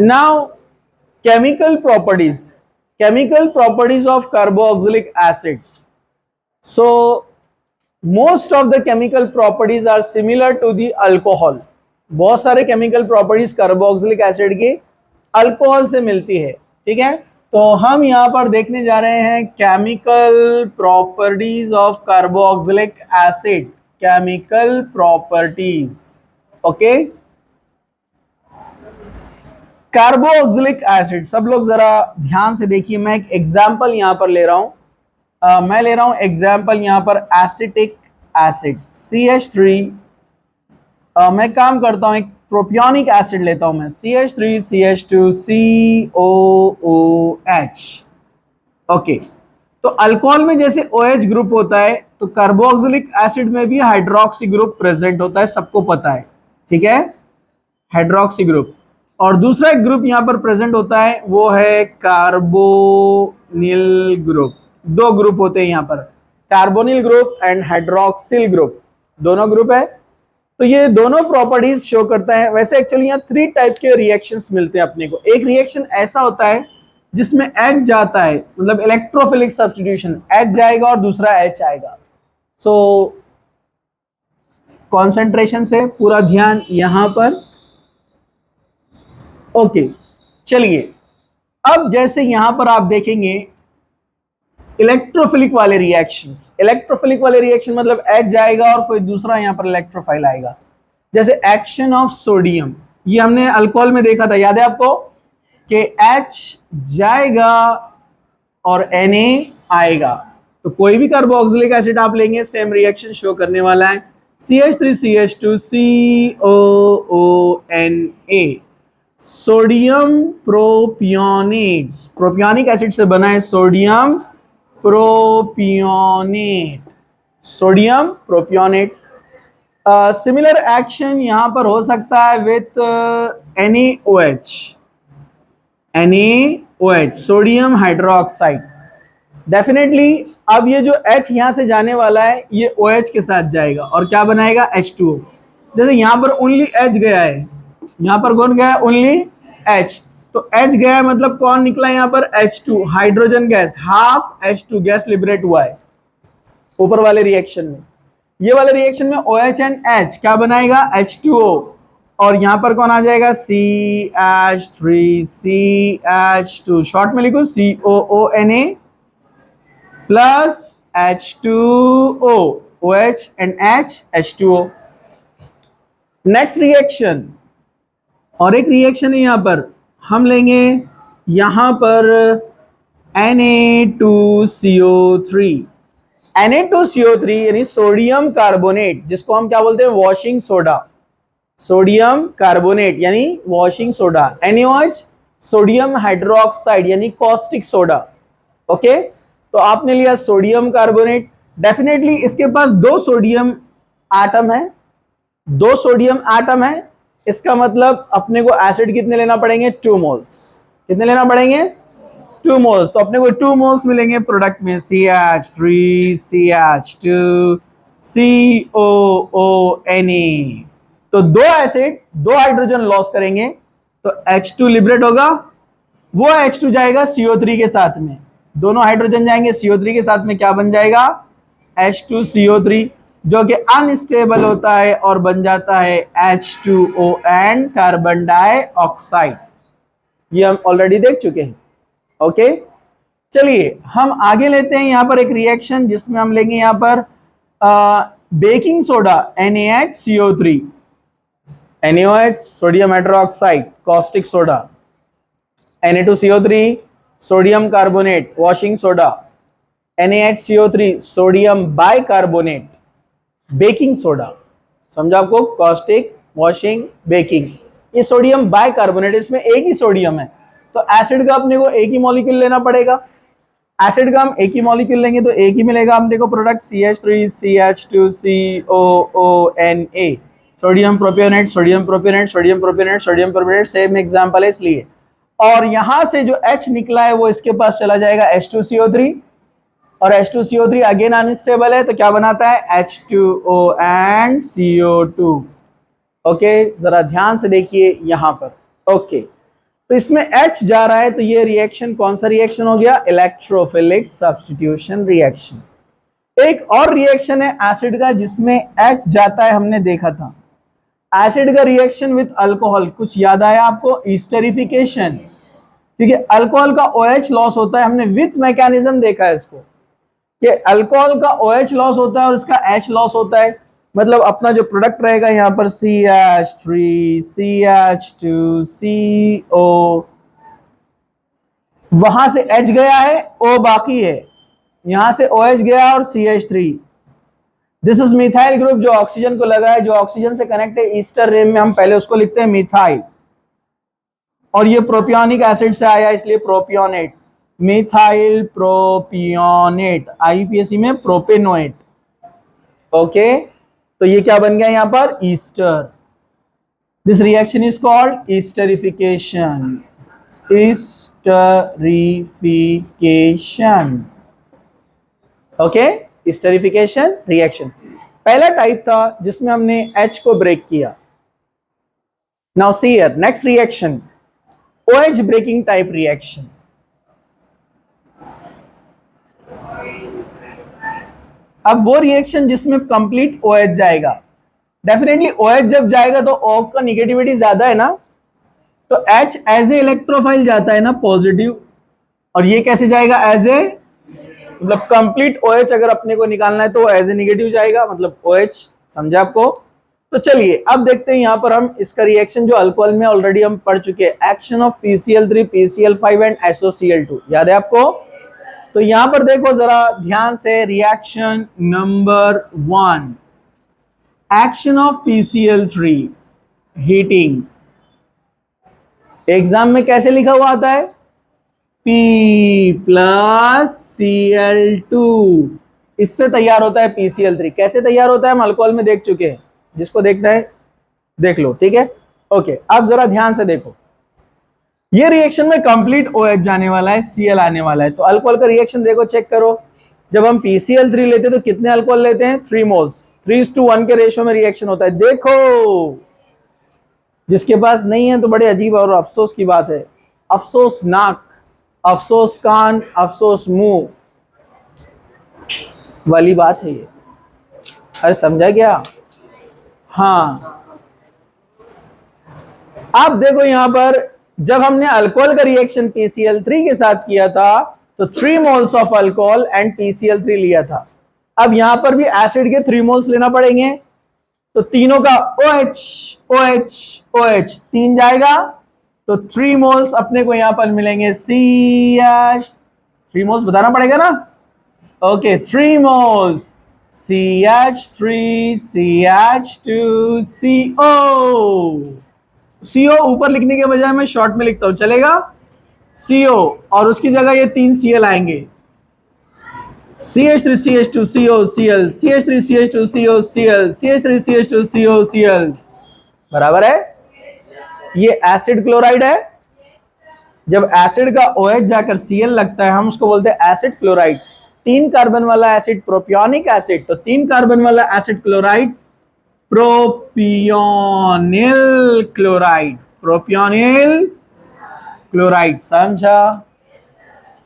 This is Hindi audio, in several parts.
Now, chemical properties of carboxylic acids. So most of the chemical properties are similar to the alcohol. बहुत सारे chemical properties carboxylic acid के अल्कोहल से मिलती है, ठीक है। तो हम यहाँ पर देखने जा रहे हैं chemical properties of carboxylic acid, chemical properties, okay। Carboxylic acid, सब लोग जरा ध्यान से देखिए, मैं एक एग्जाम्पल यहां पर ले रहा हूं। मैं ले रहा हूं एग्जाम्पल यहां पर एसिटिक एसिड CH3। मैं काम करता हूं, एक प्रोपियोनिक एसिड लेता हूं मैं, CH3 CH2 COOH। ओके, तो अल्कोहल में जैसे OH ग्रुप होता है, तो कार्बोक्सिलिक एसिड में भी हाइड्रोक्सी ग्रुप प्रेजेंट होता है, सबको पता है, ठीक है, हाइड्रोक्सी ग्रुप। और दूसरा एक ग्रुप यहां पर प्रेजेंट होता है, वो है कार्बोनिल ग्रुप। दो ग्रुप होते हैं यहां पर, carbonyl group and hydroxyl group, दोनों ग्रुप है। तो ये दोनों प्रॉपर्टीज शो करता है। वैसे एक्चुअली यहाँ 3 टाइप के रिएक्शंस मिलते हैं अपने को। एक रिएक्शन ऐसा होता है जिसमें H जाता है, मतलब इलेक्ट्रोफिलिक सब्स्टिट्यूशन, H जाएगा और दूसरा H आएगा। सो कॉन्सेंट्रेशन से पूरा ध्यान यहां पर। ओके, चलिए, अब जैसे यहां पर आप देखेंगे इलेक्ट्रोफिलिक वाले रिएक्शंस, इलेक्ट्रोफिलिक वाले रिएक्शन मतलब H जाएगा और कोई दूसरा यहां पर इलेक्ट्रोफाइल आएगा। जैसे एक्शन ऑफ सोडियम, ये हमने अल्कोहल में देखा था, याद है आपको, कि H जाएगा और Na आएगा। तो कोई भी कार्बोक्सिलिक एसिड आप लेंगे, सेम रिएक्शन शो करने वाला है, CH3 CH2 COONA, sodium propionate, propionic acid से बना है sodium propionate, sodium propionate. Similar action यहां पर हो सकता है with NaOH, NaOH, sodium hydroxide. Definitely अब ये जो H यहां से जाने वाला है, ये OH के साथ जाएगा और क्या बनाएगा, H2O। जैसे यहां पर ओनली H गया है, यहां पर कौन गया है, ओनली H, तो H गया है मतलब कौन निकला यहां पर, H2, hydrogen gas, half H2 gas liberate हुआ है ऊपर वाले रिएक्शन में। ये वाले रिएक्शन में OH एंड H क्या बनाएगा, H2O, और यहां पर कौन आ जाएगा, CH3 CH2, शॉर्ट में लिखो COONA plus H2O, OH and H, H2O। Next reaction, और एक रिएक्शन है यहां पर, हम लेंगे यहां पर Na2CO3, Na2CO3 यानी सोडियम कार्बोनेट, जिसको हम क्या बोलते हैं, वॉशिंग सोडा, सोडियम कार्बोनेट यानी washing soda. NaOH sodium hydroxide यानी कॉस्टिक सोडा। ओके, तो आपने लिया सोडियम कार्बोनेट, डेफिनेटली इसके पास 2 सोडियम एटम है, 2 सोडियम एटम है, इसका मतलब अपने को एसिड कितने लेना पड़ेंगे, 2 मोल्स। कितने लेना पड़ेंगे, 2 मोल्स। तो अपने को 2 मोल्स मिलेंगे प्रोडक्ट में, CH3 CH2 COONA। तो 2 एसिड 2 हाइड्रोजन लॉस करेंगे, तो H2 लिबरेट होगा, वो H2 जाएगा CO3 के साथ में, दोनों हाइड्रोजन जाएंगे CO3 के साथ में, क्या बन जाएगा, H2CO3, जो कि अनस्टेबल होता है और बन जाता है H2O एंड कार्बन डाइऑक्साइड। ये हम ऑलरेडी देख चुके हैं। ओके, चलिए हम आगे लेते हैं यहां पर एक रिएक्शन, जिसमें हम लेंगे यहां पर baking soda NaHCO3, NaOH sodium hydroxide caustic soda, Na2CO3 sodium carbonate washing soda, NaHCO3 sodium bicarbonate baking soda. समझा आपको, कॉस्टिक, वॉशिंग, बेकिंग, ये सोडियम बाइकार्बोनेट, इसमें एक ही सोडियम है, तो एसिड का अपने को एक ही मॉलिक्यूल लेना पड़ेगा। एसिड का हम एक ही मॉलिक्यूल लेंगे तो एक ही मिलेगा अपने को product, CH3 CH2 COONA, sodium propionate sodium propionate sodium propionate sodium propionate, same example है इसलिए। और यहां से जो H निकला है वो इसके पास चला जाएगा H2CO3, और H2CO3 अगेन अनस्टेबल है, तो क्या बनाता है, H2O एंड CO2। ओके, जरा ध्यान से देखिए यहां पर। ओके, तो इसमें H जा रहा है, तो ये रिएक्शन कौन सा रिएक्शन हो गया? Electrophilic substitution reaction. एक और रिएक्शन है एसिड का जिसमें H जाता है, हमने देखा था एसिड का रिएक्शन विथ अल्कोहल, कुछ याद आया आपको? ईस्टरिफिकेशन, क्योंकि अल्कोहल का OH लॉस होता है, हमने विथ मैकेनिज्म देखा है इसको कि अल्कोहल का OH लॉस होता है और इसका H लॉस होता है, मतलब अपना जो प्रोडक्ट रहेगा यहाँ पर CH3 CH2 CO, वहां से H गया है, O बाकी है, यहां से OH गया और CH3। This is methyl group जो ऑक्सीजन को लगा है, जो ऑक्सीजन से कनेक्ट है ईस्टर रिंग में, हम पहले उसको लिखते हैं मिथाइल, और ये प्रोपियोनिक एसिड से आया इसलिए प्रोपियोनेट, मिथाइल प्रोपियोनेट, आईपीएसी में प्रोपेनोएट। ओके, तो ये क्या बन गया यहां पर? Ester. This reaction is called esterification, esterification. Okay, esterification reaction पहला टाइप था जिसमें हमने H को ब्रेक किया। Now see here next reaction, OH breaking type reaction. अब वो रिएक्शन जिसमें कंप्लीट OH जाएगा, डेफिनेटली OH जब जाएगा तो O का निगेटिविटी ज्यादा है ना, तो H एज ए इलेक्ट्रोफाइल जाता है ना पॉजिटिव, और ये कैसे जाएगा? एज ए, मतलब कंप्लीट OH अगर अपने को निकालना है तो एज ए निगेटिव जाएगा, मतलब OH, समझा आपको? तो चलिए अब देखते हैं यहां पर हम इसका रिएक्शन जो अल्कोहल में ऑलरेडी हम पढ़ चुके हैं, action of PCl3 PCl5 and SOCl2, याद है आपको? तो यहां पर देखो जरा ध्यान से, reaction number 1, action of PCl3, heating. Exam में कैसे लिखा हुआ आता है? P प्लस Cl2, इससे तैयार होता है PCl3। कैसे तैयार होता है हम अल्कोहल में देख चुके हैं, जिसको देखना है देख लो, ठीक है? ओके, अब जरा ध्यान से देखो, ये रिएक्शन में कंप्लीट OH जाने वाला है, Cl आने वाला है, तो अल्कोहल का रिएक्शन देखो, चेक करो। जब हम PCl3 लेते हैं तो कितने अल्कोहल लेते हैं? 3 मोल्स, 3:1 के रेशियो में रिएक्शन होता है। देखो, जिसके पास नहीं है तो बड़े अजीब और अफसोस की बात है, अफसोस नाक, अफसोस कान, अफसोस मुंह वाली बात है ये। अरे समझा क्या? हाँ, आप देखो यहां पर जब हमने अल्कोहल का रिएक्शन PCl3 के साथ किया था तो 3 moles of alcohol and PCl3 लिया था। अब यहां पर भी एसिड के 3 मोल्स लेना पड़ेंगे, तो तीनों का OH OH OH 3 जाएगा, तो 3 मोल्स अपने को यहां पर मिलेंगे CH, 3 मोल्स बताना पड़ेगा ना? Okay, 3 moles CH3 CH2 CO। CO ऊपर लिखने के बजाय मैं शॉर्ट में लिखता हूं, चलेगा? CO, और उसकी जगह ये 3 Cl आएंगे, CH3 CH2 CO Cl, CH3 CH2 CO Cl, CH3 CH2 CO Cl, बराबर है? ये एसिड क्लोराइड है। जब एसिड का OH जाकर Cl लगता है हम उसको बोलते हैं एसिड क्लोराइड। 3 कार्बन वाला एसिड प्रोपियोनिक एसिड, तो 3 कार्बन वाला एसिड क्लोराइड प्रोपियोनिल क्लोराइड, प्रोपियोनिल क्लोराइड, समझा?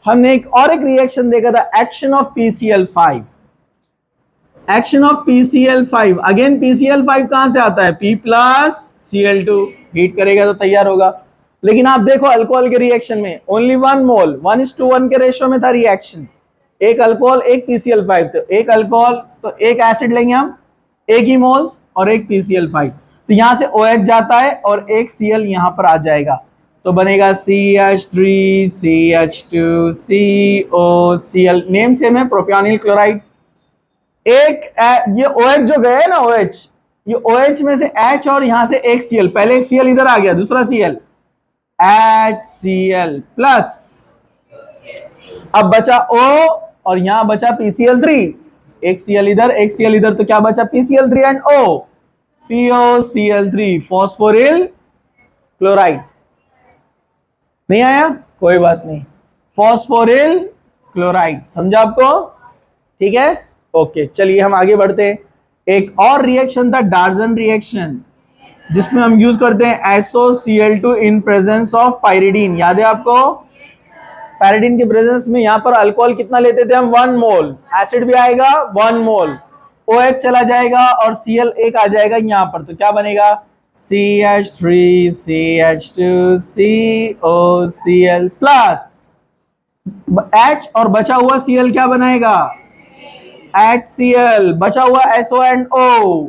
हमने एक रिएक्शन देखा था, action of PCl5, action of PCl5, again PCl5 कहां से आता है? P प्लस Cl2, हीट करेगा तो तैयार होगा। लेकिन आप देखो अल्कोहल के रिएक्शन में ओनली 1 मोल, 1:1 के रेशियो में था रिएक्शन, एक अल्कोहल एक PCl5, तो एक अल्कोहल तो एक एसिड लेंगे हम, एक ही मोल्स और एक PCl5, तो यहां से OH जाता है और एक Cl यहां पर आ जाएगा, तो बनेगा CH3 CH2 CO Cl, name same है, प्रोपियोनिल क्लोराइड। एक ये OH जो गए ना, OH, ये OH में से H और यहां से एक Cl, पहले एक Cl इधर आ गया, दूसरा Cl, HCl प्लस, अब बचा O और यहां बचा PCl3, एक Cl इधर एक Cl इधर, तो क्या बचा? PCl3 and O, POCl3, phosphoryl chloride. नहीं आया? कोई बात नहीं, फॉस्फोरिल क्लोराइड, समझा आपको? ठीक है, ओके, चलिए हम आगे बढ़ते हैं। एक और रिएक्शन था डार्जन रिएक्शन, जिसमें हम यूज करते हैं SOCl2 in presence of pyridine. याद है आपको? पायरिडीन के प्रेजेंस में यहां पर अल्कोहल कितना लेते थे हम? 1 मोल। एसिड भी आएगा 1 मोल, OH चला जाएगा और Cl एक आ जाएगा यहां पर। तो क्या बनेगा? CH3CH2 COCl प्लस H और बचा हुआ Cl क्या बनाएगा? HCl। बचा हुआ SO एंड O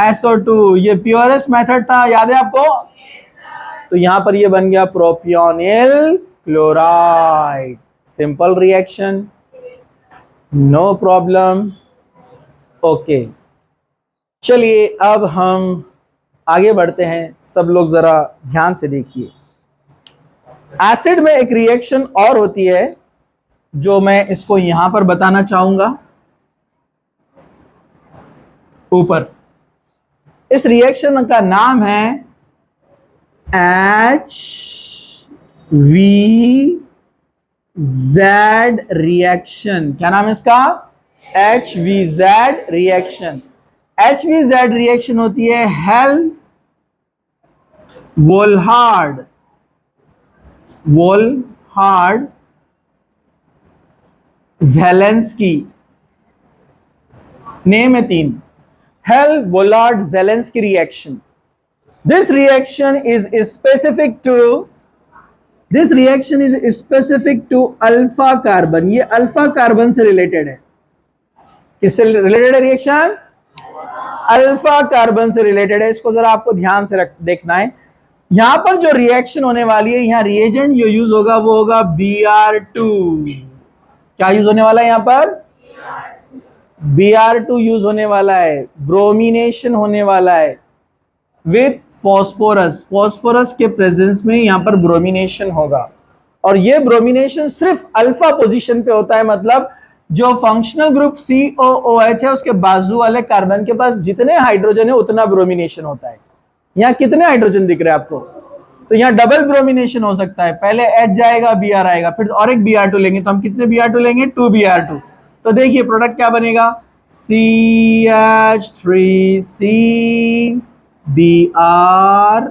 SO2। ये प्योरेस्ट मेथड था, याद है आपको? तो यहां पर ये बन गया propionyl chloride. Simple reaction, no problem. Okay, चलिए अब हम आगे बढ़ते हैं। सब लोग जरा ध्यान से देखिए। एसिड में एक रिएक्शन और होती है जो मैं इसको यहां पर बताना चाहूंगा ऊपर। इस रिएक्शन का नाम है HVZ रिएक्शन। क्या नाम है इसका? HVZ reaction. HVZ रिएक्शन होती है हेल वोल्हार्ड ज़ेलेंस्की। नेम है 3। Hell Volhard Zelinsky reaction. This reaction is specific to alpha carbon. ये अल्फा कार्बन से रिलेटेड है। किससे रिलेटेड है रिएक्शन? अल्फा कार्बन से रिलेटेड है। इसको जरा आपको ध्यान से देखना है। यहां पर जो रिएक्शन होने वाली है, यहां रिएजेंट जो यूज होगा वो होगा Br2। क्या यूज होने वाला है यहां पर? Br2 यूज होने वाला है। ब्रोमिनेशन होने वाला है विथ फॉस्फोरस के प्रेजेंस में यहां पर ब्रोमिनेशन होगा। और ये ब्रोमिनेशन सिर्फ अल्फा पोजीशन पे होता है। मतलब जो फंक्शनल ग्रुप COOH है उसके बाजू वाले कार्बन के पास जितने हाइड्रोजन है उतना ब्रोमिनेशन होता है। यहां कितने हाइड्रोजन दिख रहे हैं आपको? तो यहां डबल ब्रोमिनेशन हो सकता है। पहले H जाएगा, Br आएगा, फिर और एक Br2 लेंगे। तो हम कितने Br2 लेंगे? 2 Br2। तो देखिए प्रोडक्ट क्या बनेगा? CH3C Br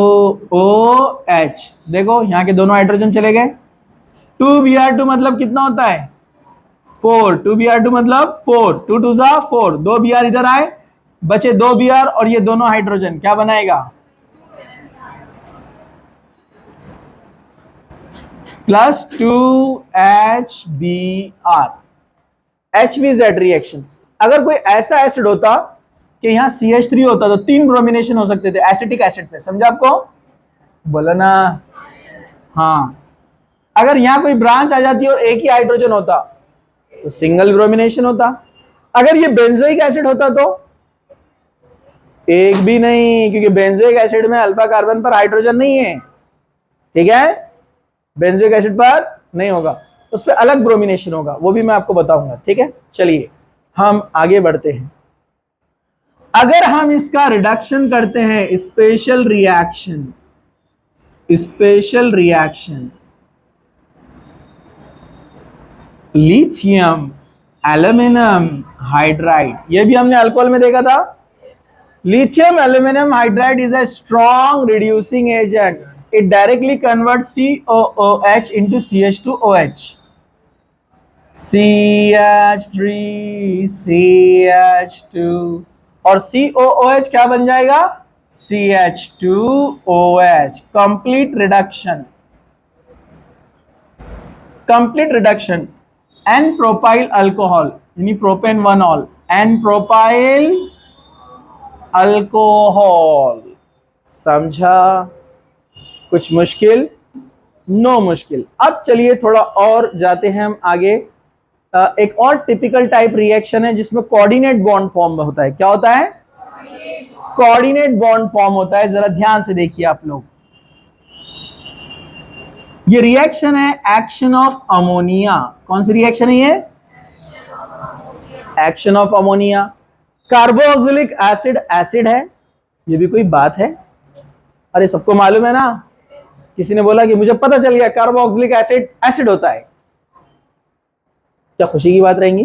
COOH। देखो यहां के दोनों हाइड्रोजन चले गए। 2 Br2 मतलब कितना होता है? 4। 2 Br2 मतलब 4। 2 2 जा 4। 2 Br इधर आए, बचे 2 Br और ये दोनों हाइड्रोजन क्या बनाएगा? Plus 2HBr। HVZ reaction. अगर कोई ऐसा एसिड होता कि यहां CH3 होता तो 3 ब्रोमिनेशन हो सकते थे एसिटिक एसिड पे। समझा आपको? बोला ना? हाँ। अगर यहां कोई ब्रांच आ जाती और एक ही हाइड्रोजन होता तो सिंगल ब्रोमिनेशन होता। अगर ये बेंजोइक एसिड होता तो एक भी नहीं, क्योंकि बेंजोइक एसिड में अल्फा कार्बन पर हाइड्रोजन नहीं है। ठीक है? बेंजोइक एसिड पर नहीं होगा, उस पर अलग ब्रोमिनेशन होगा, वो भी मैं आपको बताऊंगा। ठीक है, चलिए हम आगे बढ़ते हैं। अगर हम इसका रिडक्शन करते हैं, special reaction lithium aluminium hydride, ये भी हमने अल्कोहल में देखा था। Lithium aluminium hydride is a strong reducing agent. It directly converts COOH into CH2OH। CH3CH2 और COOH क्या बन जाएगा? CH2OH। Complete reduction. N propyl alcohol यानी प्रोपेन 1-ऑल, एन प्रोपाइल अल्कोहल। समझा? कुछ मुश्किल? नो मुश्किल। अब चलिए थोड़ा और जाते हैं हम आगे। एक और टिपिकल टाइप रिएक्शन है जिसमें कोऑर्डिनेट बॉन्ड फॉर्म होता है। क्या होता है? कोऑर्डिनेट बॉन्ड फॉर्म होता है। जरा ध्यान से देखिए आप लोग। ये रिएक्शन है एक्शन ऑफ अमोनिया। कौन सी रिएक्शन है ये? Action of ammonia. Carboxylic acid है, ये भी कोई बात है? अरे सबको मालूम है ना। किसी ने बोला कि मुझे पता चल गया कार्बोक्सिलिक एसिड होता है, क्या खुशी की बात रहेंगी?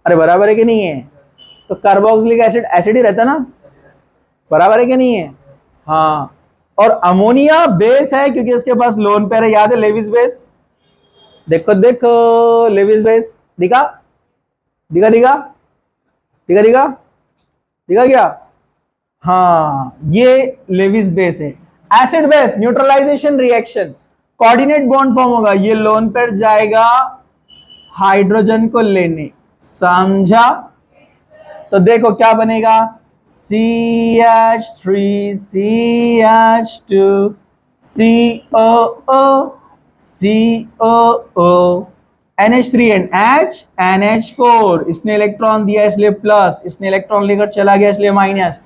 अरे बराबर है कि नहीं है? तो कार्बोक्सिलिक एसिड एसिड ही रहता ना, बराबर है कि नहीं है? हाँ, और अमोनिया बेस है क्योंकि इसके पास लोन पेयर है, याद है लेविस बेस। देखो देखो लेविस बेस दिखा दिखा दिखा दिखा दिखा दिखा क्या? हाँ, ये लेविस बेस है। Acid base neutralisation reaction, coordinate bond form होगा, ये लोन पेयर जाएगा हाइड्रोजन को लेने, समझा? तो देखो क्या बनेगा, CH3CH2 COO COO NH3 and H NH4, इसने इलेक्ट्रॉन दिया इसलिए प्लस, इसने इलेक्ट्रॉन लेकर चला गया इसलिए माइनस।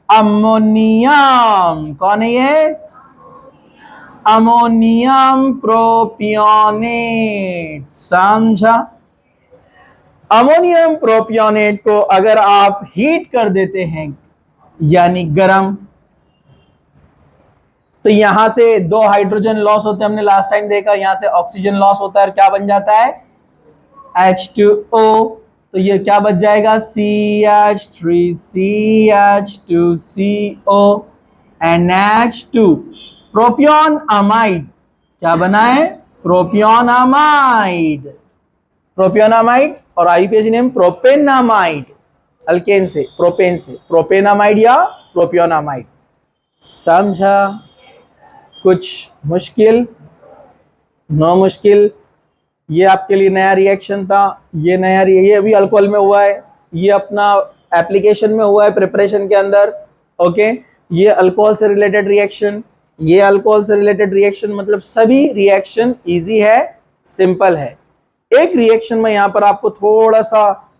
अमोनियम कौन है ये? अमोनियम प्रोपियोनेट, समझा? अमोनियम प्रोपियोनेट को अगर आप हीट कर देते हैं यानी गरम, तो यहां से दो हाइड्रोजन लॉस होते हैं, हमने लास्ट टाइम देखा, यहां से ऑक्सीजन लॉस होता है और क्या बन जाता है? H2O। तो ये क्या बच जाएगा? CH3CH2CO NH2, प्रोपियोन amide. क्या बना है? प्रोपियोन अमाइड, प्रोपियोन अमाइड, और आईपीएसी नेम प्रोपेनामाइड, अल्केन से प्रोपेन से प्रोपेनामाइड या प्रोपियोनामाइड, समझा? कुछ मुश्किल? नो मुश्किल। ये आपके लिए नया रिएक्शन था, ये नया ये अभी अल्कोहल में हुआ है, ये अपना एप्लीकेशन में हुआ है प्रिपरेशन के अंदर, ओके? ये अल्कोहल से रिलेटेड रिएक्शन, ये अल्कोहल से रिलेटेड रिएक्शन, मतलब सभी रिएक्शन इजी है, सिंपल है। एक रिएक्शन में यहां पर आपको थोड़ा सा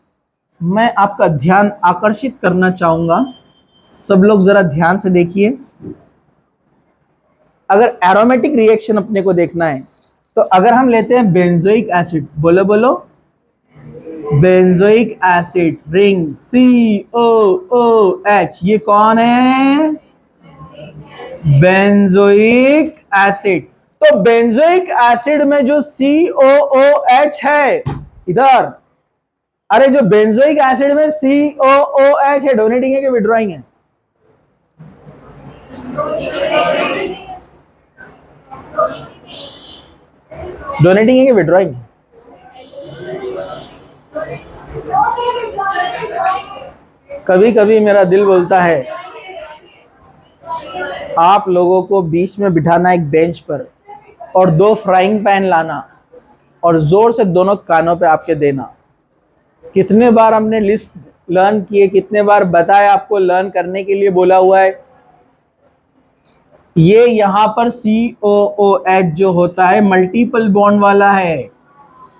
मैं आपका ध्यान आकर्षित करना चाहूंगा, सब लोग जरा ध्यान से देखिए। अगर एरोमेटिक रिएक्शन अपने को देखना है तो अगर हम लेते हैं बेंजोइक एसिड, बोलो बोलो, बेंजोइक एसिड रिंग COOH, ये कौन है? Benzoic acid. तो बेंजोइक एसिड में जो COOH है इधर, अरे जो बेंजोइक एसिड में COOH है, डोनेटिंग है कि विड्रॉइंग है? डोनेटिंग है कि विड्रॉइंग है? कभी कभी मेरा दिल बोलता है आप लोगों को बीच में बिठाना एक बेंच पर और दो फ्राइंग पैन लाना और जोर से दोनों कानों पे आपके देना। कितने बार हमने लिस्ट लर्न किए, कितने बार बताया आपको, लर्न करने के लिए बोला हुआ है। ये यहां पर COOH जो होता है मल्टीपल बॉन्ड वाला है,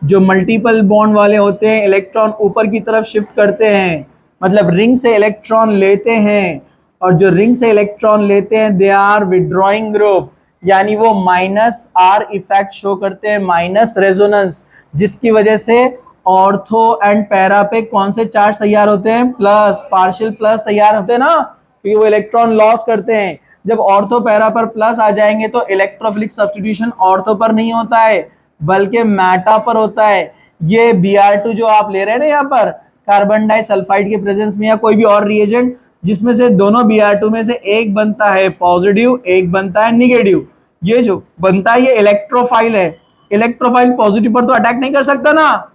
जो मल्टीपल बॉन्ड वाले होते हैं इलेक्ट्रॉन ऊपर की तरफ शिफ्ट करते हैं, मतलब रिंग से इलेक्ट्रॉन लेते हैं, और जो रिंग से इलेक्ट्रॉन लेते हैं दे आर विड्रॉइंग ग्रुप, यानी वो -R इफेक्ट शो करते हैं, माइनस रेजोनेंस, जिसकी वजह से ऑर्थो एंड पैरा पे कौन से चार्ज तैयार होते हैं? प्लस, पार्शियल प्लस तैयार होते हैं ना, क्योंकि वो इलेक्ट्रॉन लॉस करते हैं। जब ऑर्थो पैरा पर प्लस आ जाएंगे तो इलेक्ट्रोफिलिक सब्स्टिट्यूशन ऑर्थो पर नहीं होता है बल्कि मैटा पर होता है। ये Br2 जो आप ले रहे हैं ना यहाँ पर कार्बन डाइसल्फाइड के प्रेजेंस में या कोई भी और रिएजेंट, जिसमें से दोनों Br2 में से एक बनता है पॉजिटिव, एक बनता है निगेटिव, ये जो बनता है ये इलेक्ट्रोफाइल है। इलेक्ट्रोफाइल पॉजिटिव पर तो अटैक नहीं कर सकता ना,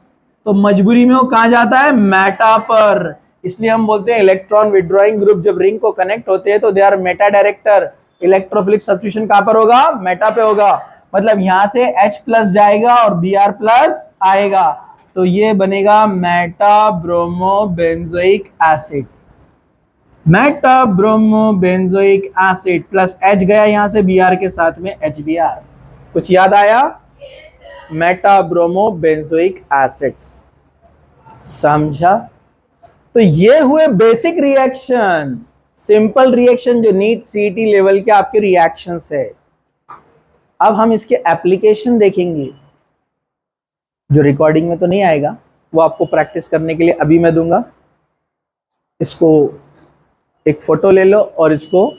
तो मजबूरी में वो कहां जाता है? मैटा पर। इसलिए हम बोलते हैं इलेक्ट्रॉन विड्रॉइंग ग्रुप जब रिंग को कनेक्ट होते हैं तो they are meta director. Electrophilic substitution कहां पर होगा? मेटा पे होगा, मतलब यहां से H प्लस जाएगा और Br प्लस आएगा, तो ये बनेगा Meta bromo benzoic acid. Meta bromo benzoic acid plus H गया यहां से Br के साथ में HBr। कुछ याद आया? मेटा ब्रोमो बेंजोइक एसिड्स, समझा? तो ये हुए बेसिक रिएक्शन, सिंपल रिएक्शन जो नीट सीईटी लेवल के आपके रिएक्शंस है। अब हम इसके एप्लीकेशन देखेंगे, जो रिकॉर्डिंग में तो नहीं आएगा, वो आपको प्रैक्टिस करने के लिए अभी मैं दूंगा। इसको एक फोटो ले लो और इसको